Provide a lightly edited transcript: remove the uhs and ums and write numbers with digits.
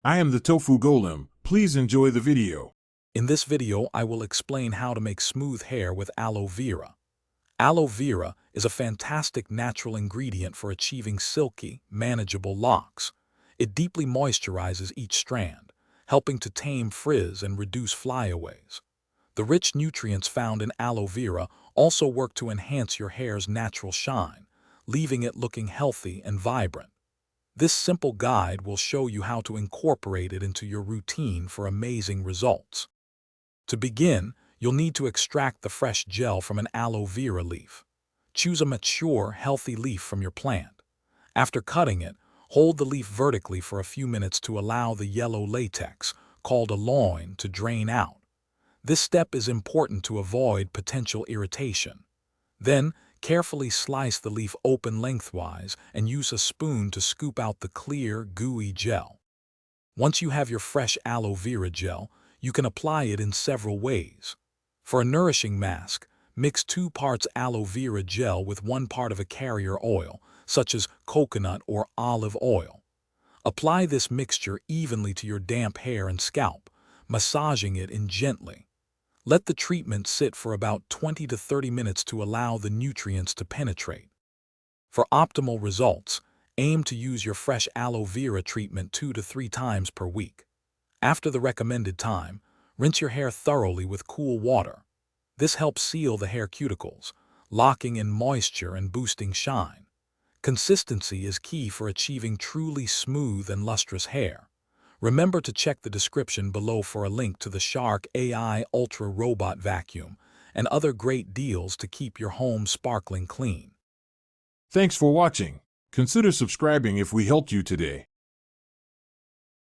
I am the Tofu Golem. Please enjoy the video. In this video, I will explain how to make smooth hair with aloe vera. Aloe vera is a fantastic natural ingredient for achieving silky, manageable locks. It deeply moisturizes each strand, helping to tame frizz and reduce flyaways. The rich nutrients found in aloe vera also work to enhance your hair's natural shine, leaving it looking healthy and vibrant. This simple guide will show you how to incorporate it into your routine for amazing results. To begin, you'll need to extract the fresh gel from an aloe vera leaf. Choose a mature, healthy leaf from your plant. After cutting it, hold the leaf vertically for a few minutes to allow the yellow latex, called aloe, to drain out. This step is important to avoid potential irritation. Then, carefully slice the leaf open lengthwise and use a spoon to scoop out the clear, gooey gel. Once you have your fresh aloe vera gel, you can apply it in several ways. For a nourishing mask, mix 2 parts aloe vera gel with 1 part of a carrier oil, such as coconut or olive oil. Apply this mixture evenly to your damp hair and scalp, massaging it in gently. Let the treatment sit for about 20 to 30 minutes to allow the nutrients to penetrate. For optimal results, aim to use your fresh aloe vera treatment 2 to 3 times per week. After the recommended time, rinse your hair thoroughly with cool water. This helps seal the hair cuticles, locking in moisture and boosting shine. Consistency is key for achieving truly smooth and lustrous hair. Remember to check the description below for a link to the Shark AI Ultra Robot Vacuum and other great deals to keep your home sparkling clean. Thanks for watching. Consider subscribing if we helped you today.